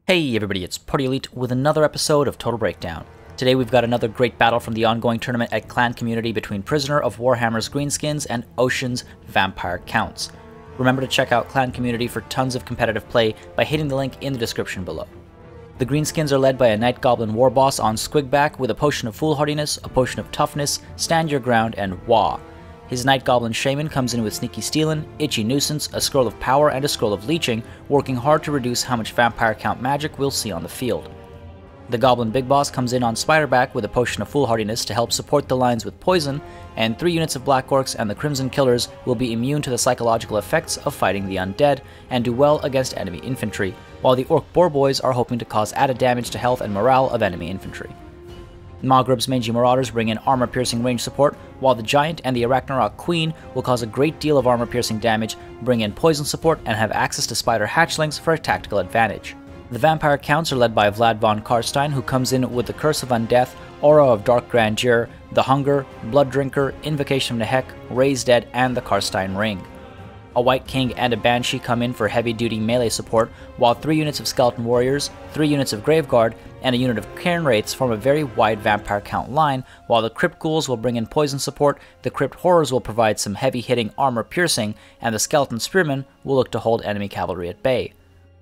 Hey everybody, it's Party Elite with another episode of Total Breakdown. Today we've got another great battle from the ongoing tournament at Clan Community between Prisoner of Warhammer's Greenskins and OceaN's Vampire Counts. Remember to check out Clan Community for tons of competitive play by hitting the link in the description below. The Greenskins are led by a Night Goblin War Boss on Squigback with a potion of Foolhardiness, a potion of Toughness, Stand Your Ground, and Wah. His Night Goblin Shaman comes in with Sneaky Stealin', Itchy Nuisance, a Scroll of Power, and a Scroll of Leeching, working hard to reduce how much Vampire Count magic we'll see on the field. The Goblin Big Boss comes in on Spiderback with a potion of Foolhardiness to help support the lines with poison, and 3 units of Black Orcs and the Crimson Killers will be immune to the psychological effects of fighting the undead, and do well against enemy infantry, while the Orc Boar Boys are hoping to cause added damage to health and morale of enemy infantry. Mogrub's Mangy Marauders bring in armor-piercing range support, while the Giant and the Arachnarok Queen will cause a great deal of armor-piercing damage, bring in poison support, and have access to Spider Hatchlings for a tactical advantage. The Vampire Counts are led by Vlad von Karstein, who comes in with the Curse of Undeath, Aura of Dark Grandeur, the Hunger, Blood Drinker, Invocation of Nehek, Raise Dead, and the Karstein Ring. A White King and a Banshee come in for heavy-duty melee support, while 3 units of Skeleton Warriors, 3 units of Graveguard, and a unit of Cairn Wraiths form a very wide Vampire Count line, while the Crypt Ghouls will bring in poison support, the Crypt Horrors will provide some heavy-hitting armor-piercing, and the Skeleton Spearmen will look to hold enemy cavalry at bay.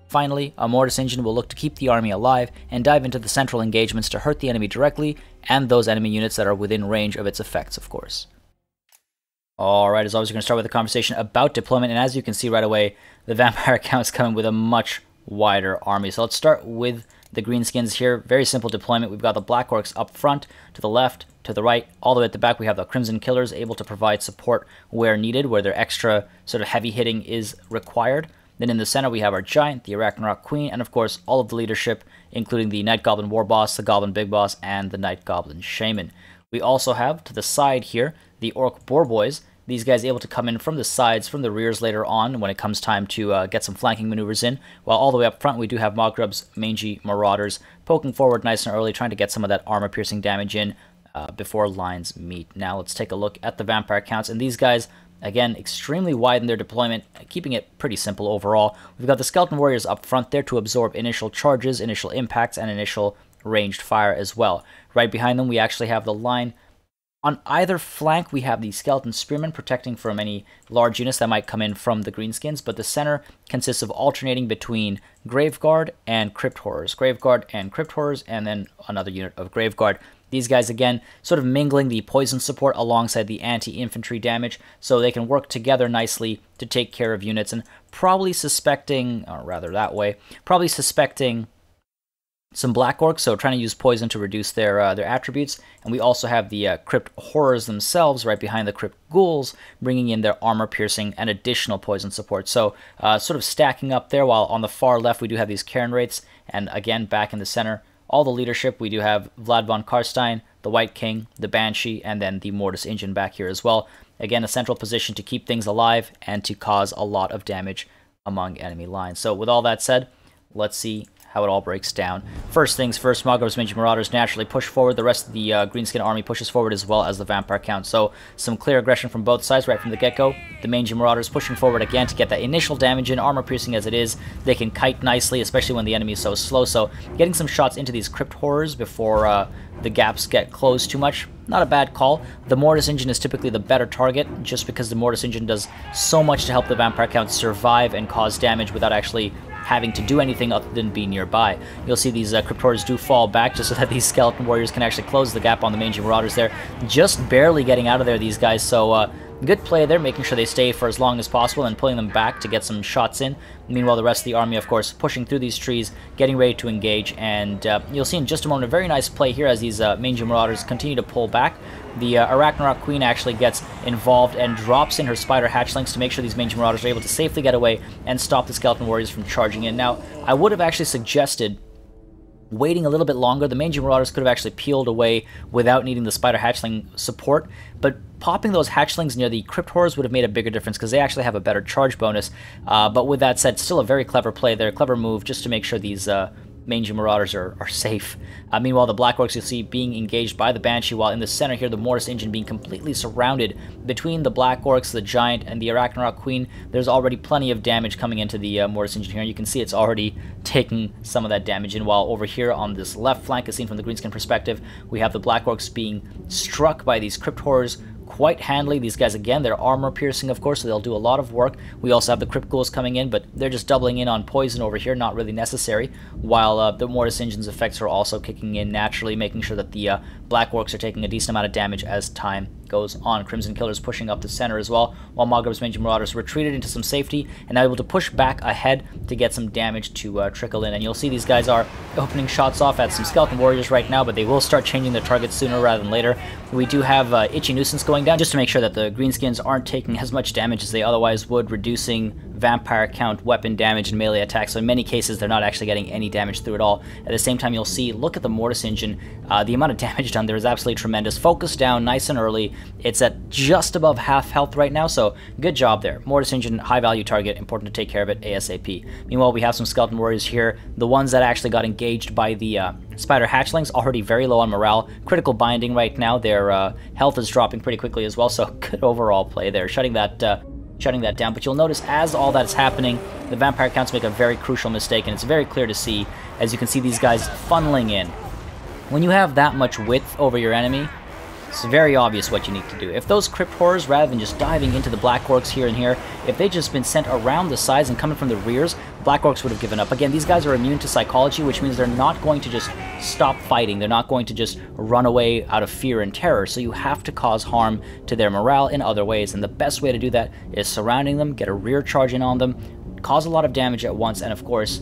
Finally, a Mortis Engine will look to keep the army alive and dive into the central engagements to hurt the enemy directly, and those enemy units that are within range of its effects, of course. Alright, as always, we're going to start with a conversation about deployment, and as you can see right away, the Vampire Count is coming with a much wider army. So let's start with the Greenskins here. Very simple deployment. We've got the Black Orcs up front, to the left, to the right, all the way at the back. We have the Crimson Killers able to provide support where needed, where their extra sort of heavy hitting is required. Then in the center we have our Giant, the Arachnarok Queen, and of course all of the leadership, including the Night Goblin War Boss, the Goblin Big Boss, and the Night Goblin Shaman. We also have, to the side here, the Orc Boar Boys. These guys able to come in from the sides, from the rears later on when it comes time to get some flanking maneuvers in, while all the way up front we do have Mogrub's Mangy Marauders poking forward nice and early, trying to get some of that armor-piercing damage in before lines meet. Now let's take a look at the Vampire Counts, and these guys, again, extremely wide in their deployment, keeping it pretty simple overall. We've got the Skeleton Warriors up front there to absorb initial charges, initial impacts, and initial ranged fire as well. Right behind them we actually have the line. On either flank, we have the Skeleton Spearmen protecting from any large units that might come in from the Greenskins, but the center consists of alternating between Graveguard and Crypt Horrors. Graveguard and Crypt Horrors, and then another unit of Graveguard. These guys, again, sort of mingling the poison support alongside the anti-infantry damage, so they can work together nicely to take care of units, and probably suspecting, or rather that way, probably suspecting some Black Orcs, so trying to use poison to reduce their attributes. And we also have the Crypt Horrors themselves right behind the Crypt Ghouls, bringing in their armor-piercing and additional poison support. So sort of stacking up there, while on the far left we do have these Cairn Wraiths, and again, back in the center, all the leadership, we do have Vlad von Karstein, the White King, the Banshee, and then the Mortis Engine back here as well. Again, a central position to keep things alive and to cause a lot of damage among enemy lines. So with all that said, let's see how it all breaks down. First things first, Mogrub's Mangy Marauders naturally push forward. The rest of the Greenskin army pushes forward, as well as the Vampire Count. So some clear aggression from both sides right from the get-go. The Mangy Marauders pushing forward again to get that initial damage in, armor-piercing as it is. They can kite nicely, especially when the enemy is so slow. So getting some shots into these Crypt Horrors before the gaps get closed too much, not a bad call. The Mortis Engine is typically the better target, just because the Mortis Engine does so much to help the Vampire Count survive and cause damage without actually having to do anything other than be nearby. You'll see these Crypt Horrors do fall back just so that these Skeleton Warriors can actually close the gap on the Mangy Marauders there. Just barely getting out of there, these guys, so good play there, making sure they stay for as long as possible and pulling them back to get some shots in. Meanwhile, the rest of the army, of course, pushing through these trees, getting ready to engage, and you'll see in just a moment a very nice play here as these Mangy Marauders continue to pull back. The Arachnarok Queen actually gets involved and drops in her Spider Hatchlings to make sure these Mangy Marauders are able to safely get away and stop the Skeleton Warriors from charging in. Now, I would have actually suggested waiting a little bit longer. The Mangy Marauders could have actually peeled away without needing the Spider Hatchling support, but popping those Hatchlings near the Crypt Horrors would have made a bigger difference because they actually have a better charge bonus. But with that said, still a very clever play there, clever move just to make sure these Mangy Marauders are safe. Meanwhile, the Black Orcs you'll see being engaged by the Banshee, while in the center here, the Mortis Engine being completely surrounded between the Black Orcs, the Giant, and the Arachnarok Queen. There's already plenty of damage coming into the Mortis Engine here. You can see it's already taking some of that damage in, while over here on this left flank, as seen from the Greenskin perspective, we have the Black Orcs being struck by these Crypt Horrors quite handily. These guys, again, they're armor piercing, of course, so they'll do a lot of work. We also have the Crypt Ghouls coming in, but they're just doubling in on poison over here, not really necessary, while the Mortis Engine's effects are also kicking in naturally, making sure that the Black Orcs are taking a decent amount of damage as time goes on. Crimson Killers pushing up the center as well, while Mogreb's Mangy Marauders retreated into some safety and now able to push back ahead to get some damage to trickle in. And you'll see these guys are opening shots off at some Skeleton Warriors right now, but they will start changing their targets sooner rather than later. We do have Itchy Nuisance going down just to make sure that the Greenskins aren't taking as much damage as they otherwise would, reducing vampire count, weapon damage, and melee attacks. So in many cases, they're not actually getting any damage through at all. At the same time, you'll see, look at the Mortis Engine. The amount of damage done there is absolutely tremendous. Focus down nice and early. It's at just above half health right now, so good job there. Mortis Engine, high value target, important to take care of it ASAP. Meanwhile, we have some Skeleton Warriors here. The ones that actually got engaged by the Spider Hatchlings, already very low on morale. Critical binding right now. Their health is dropping pretty quickly as well, so good overall play there. Shutting that down. But you'll notice as all that is happening, the vampire counts make a very crucial mistake, and it's very clear to see, as you can see these guys funneling in. When you have that much width over your enemy, it's very obvious what you need to do. If those Crypt Horrors, rather than just diving into the Black Orcs here and here, if they'd just been sent around the sides and coming from the rears, Black Orcs would have given up. Again, these guys are immune to psychology, which means they're not going to just stop fighting. They're not going to just run away out of fear and terror, so you have to cause harm to their morale in other ways, and the best way to do that is surrounding them, get a rear charge in on them, cause a lot of damage at once, and of course,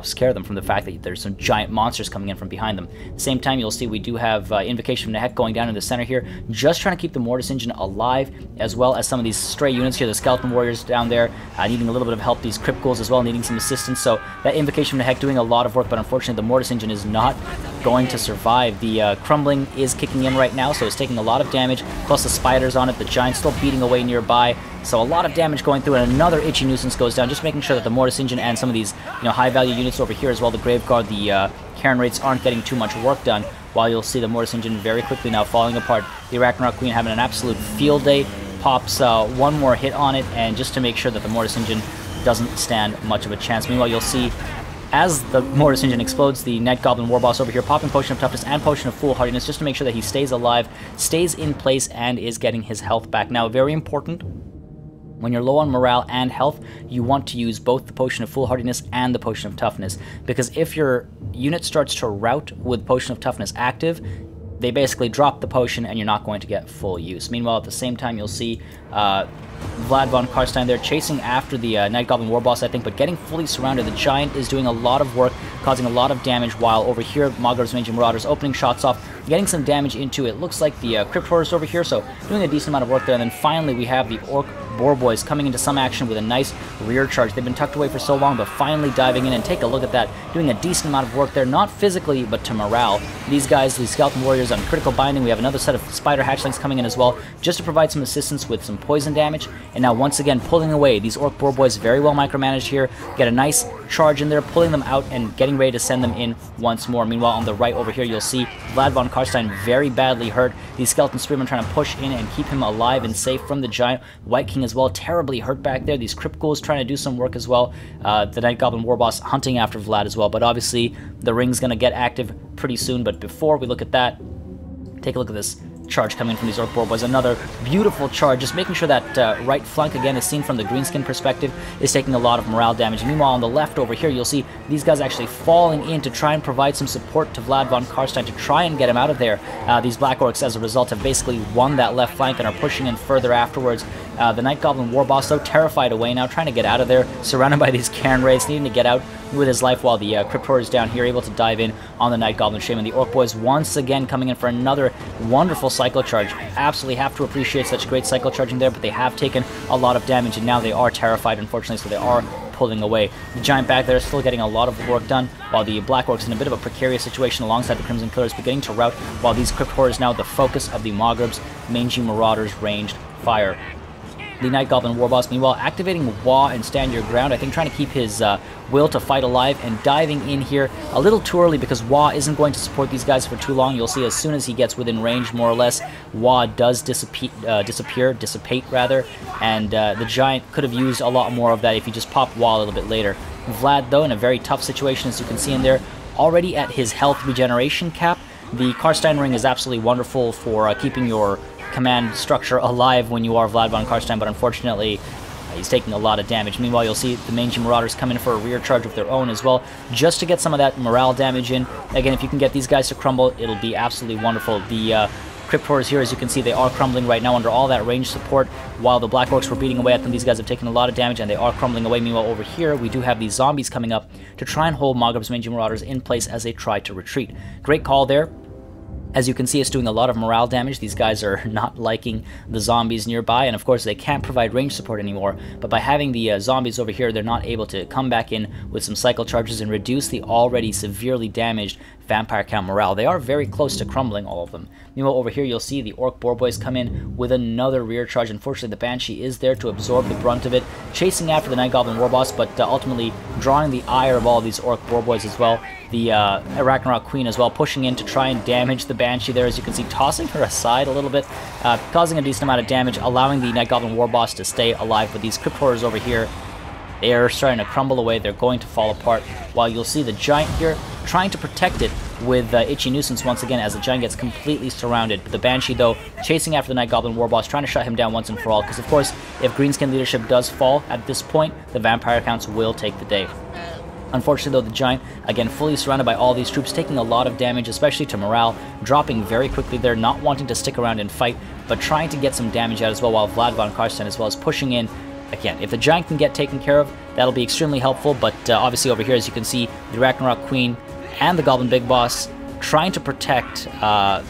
scare them from the fact that there's some giant monsters coming in from behind them. At the same time, you'll see we do have Invocation from the Heck going down in the center here, just trying to keep the Mortis Engine alive, as well as some of these stray units here, the Skeleton Warriors down there, needing a little bit of help, these Crypt Ghouls as well, needing some assistance. So that Invocation from the Heck doing a lot of work, but unfortunately the Mortis Engine is not going to survive. The Crumbling is kicking in right now, so it's taking a lot of damage, plus the Spiders on it, the Giant's still beating away nearby. So a lot of damage going through, and another Itchy Nuisance goes down, just making sure that the Mortis Engine and some of these high-value units over here as well, the Graveguard, the Cairn Wraiths aren't getting too much work done, while you'll see the Mortis Engine very quickly now falling apart. The Arachnarok Queen having an absolute field day, pops one more hit on it, and just to make sure that the Mortis Engine doesn't stand much of a chance. Meanwhile, you'll see as the Mortis Engine explodes, the Night Goblin Warboss over here popping Potion of Toughness and Potion of Foolhardiness just to make sure that he stays alive, stays in place, and is getting his health back. Now, very important, when you're low on morale and health, you want to use both the Potion of Foolhardiness and the Potion of Toughness, because if your unit starts to rout with Potion of Toughness active, they basically drop the potion and you're not going to get full use. Meanwhile, at the same time, you'll see Vlad von Karstein there chasing after the Night Goblin Warboss, I think, but getting fully surrounded. The Giant is doing a lot of work, causing a lot of damage, while over here, Mogreb's Mangy Marauders opening shots off, getting some damage into it. Looks like the Crypt Horrors over here, so doing a decent amount of work there. And then finally, we have the Orc Boar Boys coming into some action with a nice rear charge. They've been tucked away for so long, but finally diving in, and take a look at that, doing a decent amount of work there, not physically, but to morale. These guys, these Skeleton Warriors on critical binding. We have another set of Spider Hatchlings coming in as well, just to provide some assistance with some poison damage. And now once again, pulling away. These Orc Boar Boys very well micromanaged here, get a nice charge in there, pulling them out and getting ready to send them in once more. Meanwhile, on the right over here, you'll see Vlad von Karstein very badly hurt. These Skeleton Spearmen trying to push in and keep him alive and safe from the Giant. White King as well, terribly hurt back there. These Crypt Ghouls trying to do some work as well. The Night Goblin Warboss hunting after Vlad as well, but obviously the ring's going to get active pretty soon. But before we look at that, take a look at this charge coming from these Orc Boar Boys. Another beautiful charge, just making sure that right flank, again, is seen from the Greenskin perspective, is taking a lot of morale damage. Meanwhile, on the left over here, you'll see these guys actually falling in to try and provide some support to Vlad von Karstein to try and get him out of there. These Black Orcs, as a result, have basically won that left flank and are pushing in further afterwards. The Night Goblin Warboss, though, terrified away now, trying to get out of there, surrounded by these Cairn Wraiths, needing to get out with his life, while the Crypt Horrors down here able to dive in on the Night Goblin Shaman. The Orc Boys once again coming in for another wonderful cycle charge. Absolutely have to appreciate such great cycle charging there, but they have taken a lot of damage, and now they are terrified, unfortunately, so they are pulling away. The Giant back there is still getting a lot of work done, while the Black Orcs in a bit of a precarious situation alongside the Crimson Killers, beginning to rout, while these Crypt Horrors now the focus of the Mogreb's Mangy Marauders ranged fire. the Night Goblin Warboss. Meanwhile, activating Wa and Stand Your Ground, I think trying to keep his will to fight alive, and diving in here a little too early because Wa isn't going to support these guys for too long. You'll see as soon as he gets within range, more or less, Wa does dissipate, and the Giant could have used a lot more of that if he just popped Wa a little bit later. Vlad, though, in a very tough situation, as you can see in there, already at his health regeneration cap. The Karstein Ring is absolutely wonderful for keeping your command structure alive when you are Vlad von Karstein, but unfortunately, he's taking a lot of damage. Meanwhile, you'll see the Mangy Marauders come in for a rear charge of their own as well, just to get some of that morale damage in. Again, if you can get these guys to crumble, it'll be absolutely wonderful. The Crypt Horrors here, as you can see, they are crumbling right now under all that range support. While the Black Orcs were beating away at them, these guys have taken a lot of damage, and they are crumbling away. Meanwhile, over here, we do have these zombies coming up to try and hold Mogreb's Mangy Marauders in place as they try to retreat. Great call there. As you can see, it's doing a lot of morale damage. These guys are not liking the zombies nearby, and of course they can't provide range support anymore, but by having the zombies over here, they're not able to come back in with some cycle charges and reduce the already severely damaged vampire count morale. They are very close to crumbling, all of them. Meanwhile, over here you'll see the Orc Boar Boys come in with another rear charge. Unfortunately, the Banshee is there to absorb the brunt of it, chasing after the Night Goblin Warboss, but ultimately drawing the ire of all these Orc Boar Boys as well. The Ragnarok Queen as well, pushing in to try and damage the Banshee there, as you can see, tossing her aside a little bit, causing a decent amount of damage, allowing the Night Goblin Warboss to stay alive. But these Crypt Horrors over here, they are starting to crumble away. They're going to fall apart, while you'll see the Giant here trying to protect it with Itchy Nuisance once again, as the Giant gets completely surrounded. But the Banshee, though, chasing after the Night Goblin Warboss, trying to shut him down once and for all, because of course, if Greenskin leadership does fall at this point, the vampire counts will take the day. Unfortunately, though, the Giant, again, fully surrounded by all these troops, taking a lot of damage, especially to morale, dropping very quickly there, not wanting to stick around and fight, but trying to get some damage out as well, while Vlad von Karstein as well is pushing in. Again, if the Giant can get taken care of, that'll be extremely helpful, but obviously over here, as you can see, the Ragnarok Queen and the Goblin Big Boss trying to protect the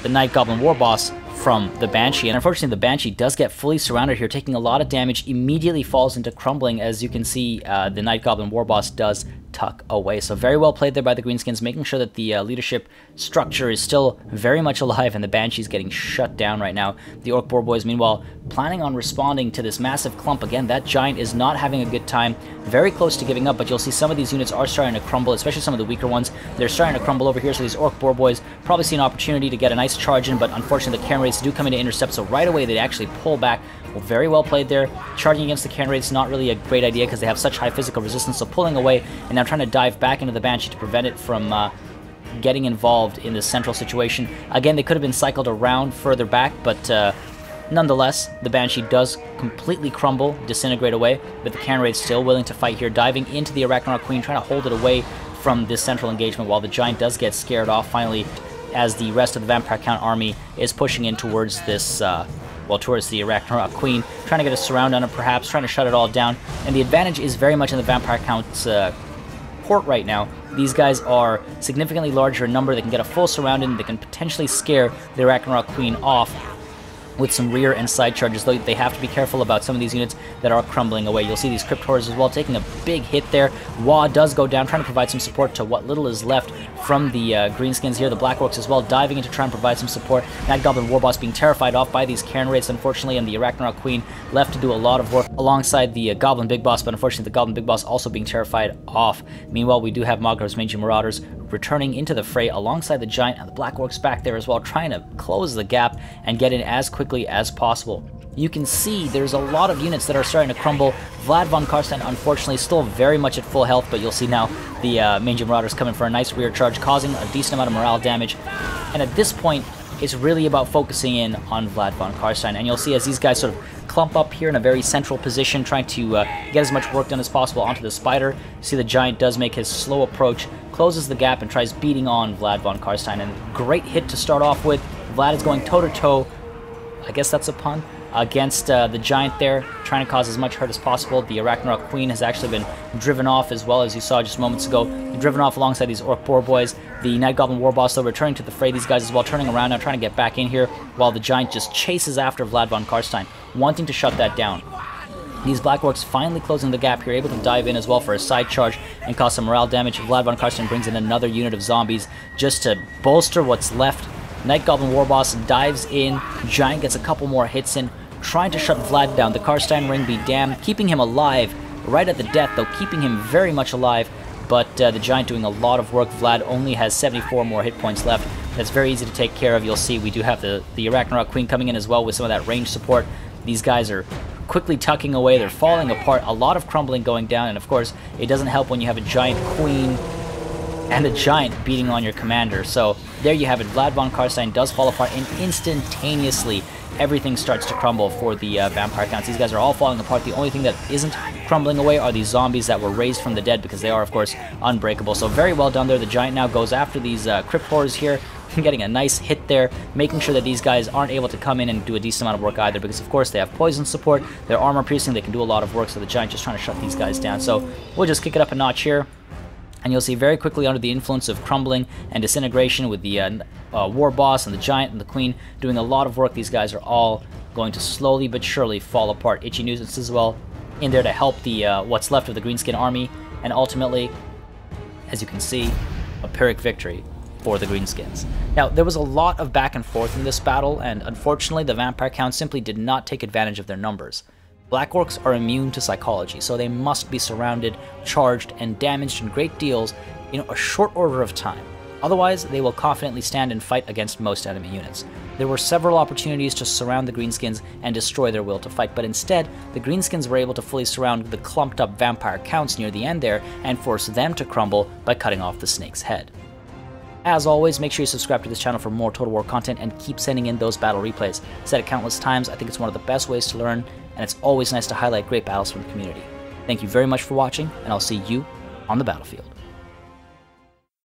Night Goblin Warboss from the Banshee, and unfortunately the Banshee does get fully surrounded here, taking a lot of damage, immediately falls into crumbling. As you can see, the Night Goblin Warboss does tuck away. So very well played there by the Greenskins, making sure that the leadership structure is still very much alive, and the Banshee's getting shut down right now. The Orc Boar Boys, meanwhile, planning on responding to this massive clump. Again, that Giant is not having a good time, very close to giving up, but you'll see some of these units are starting to crumble, especially some of the weaker ones. They're starting to crumble over here, so these Orc Boar Boys probably see an opportunity to get a nice charge in, but unfortunately the Cairn Wraiths do come in to intercept, so right away they actually pull back. Well, very well played there. Charging against the Cairn Wraiths, not really a great idea because they have such high physical resistance, so pulling away and now trying to dive back into the Banshee to prevent it from getting involved in this central situation. Again, they could have been cycled around further back, but nonetheless, the Banshee does completely crumble, disintegrate away, but the Cairn Wraiths still willing to fight here, diving into the Arachnarok Queen, trying to hold it away from this central engagement, while the Giant does get scared off finally as the rest of the Vampire Count army is pushing in towards this, towards the Arachnarok Queen, trying to get a surround on it perhaps, trying to shut it all down, and the advantage is very much in the Vampire Count's court right now. These guys are significantly larger in number, they can get a full surround in, they can potentially scare the Arachnarok Queen off with some rear and side charges, though they have to be careful about some of these units that are crumbling away. You'll see these Crypt Horrors as well taking a big hit there. Wa does go down, trying to provide some support to what little is left from the Greenskins here. The Black Orcs as well diving in to try and provide some support. Night Goblin Warboss being terrified off by these Cairn Wraiths, unfortunately, and the Arachnarok Queen left to do a lot of work alongside the Goblin Big Boss, but unfortunately the Goblin Big Boss also being terrified off. Meanwhile, we do have Mogreb's Mangy Marauders returning into the fray alongside the Giant, and the Black Orcs back there as well, trying to close the gap and get in as quickly as possible. You can see there's a lot of units that are starting to crumble. Vlad von Karstein, unfortunately, still very much at full health, but you'll see now the Mangy Marauders coming for a nice rear charge, causing a decent amount of morale damage. And at this point, it's really about focusing in on Vlad von Karstein. And you'll see as these guys sort of clump up here in a very central position, trying to get as much work done as possible onto the Spider. You see the Giant does make his slow approach, closes the gap, and tries beating on Vlad von Karstein. And great hit to start off with. Vlad is going toe-to-toe, I guess that's a pun, against the Giant there, trying to cause as much hurt as possible. The Arachnarok Queen has actually been driven off as well, as you saw just moments ago. Driven off alongside these Orc Boar Boys. The Night Goblin Warboss, though, returning to the fray. These guys as well, turning around now, trying to get back in here, while the Giant just chases after Vlad von Karstein, wanting to shut that down. These Black Orcs finally closing the gap here, able to dive in as well for a side charge and cause some morale damage. Vlad von Karstein brings in another unit of zombies just to bolster what's left. Night Goblin Warboss dives in, Giant gets a couple more hits in, trying to shut Vlad down. The Karstein ring be damned, keeping him alive right at the death, though keeping him very much alive. But the Giant doing a lot of work. Vlad only has 74 more hit points left. That's very easy to take care of. You'll see we do have the Ragnarok Queen coming in as well with some of that range support. These guys are quickly tucking away. They're falling apart. A lot of crumbling going down. And of course, it doesn't help when you have a Giant Queen and a Giant beating on your commander. So there you have it. Vlad von Karstein does fall apart, and instantaneously everything starts to crumble for the Vampire Counts. These guys are all falling apart. The only thing that isn't crumbling away are these zombies that were raised from the dead, because they are, of course, unbreakable. So very well done there. The Giant now goes after these Crypt Horrors here, getting a nice hit there, making sure that these guys aren't able to come in and do a decent amount of work either, because of course they have poison support, they're armor piercing, they can do a lot of work, so the Giant just trying to shut these guys down. So we'll just kick it up a notch here. And you'll see very quickly under the influence of crumbling and disintegration with the War Boss and the Giant and the Queen doing a lot of work, these guys are all going to slowly but surely fall apart. Itchy Nuisance as well in there to help the what's left of the Greenskin army, and ultimately, as you can see, a Pyrrhic victory for the Greenskins. Now, there was a lot of back and forth in this battle, and unfortunately the Vampire Counts simply did not take advantage of their numbers. Black Orcs are immune to psychology, so they must be surrounded, charged, and damaged in great deals in a short order of time. Otherwise, they will confidently stand and fight against most enemy units. There were several opportunities to surround the Greenskins and destroy their will to fight, but instead, the Greenskins were able to fully surround the clumped up Vampire Counts near the end there and force them to crumble by cutting off the snake's head. As always, make sure you subscribe to this channel for more Total War content and keep sending in those battle replays. Said it countless times, I think it's one of the best ways to learn, and it's always nice to highlight great battles from the community. Thank you very much for watching, and I'll see you on the battlefield.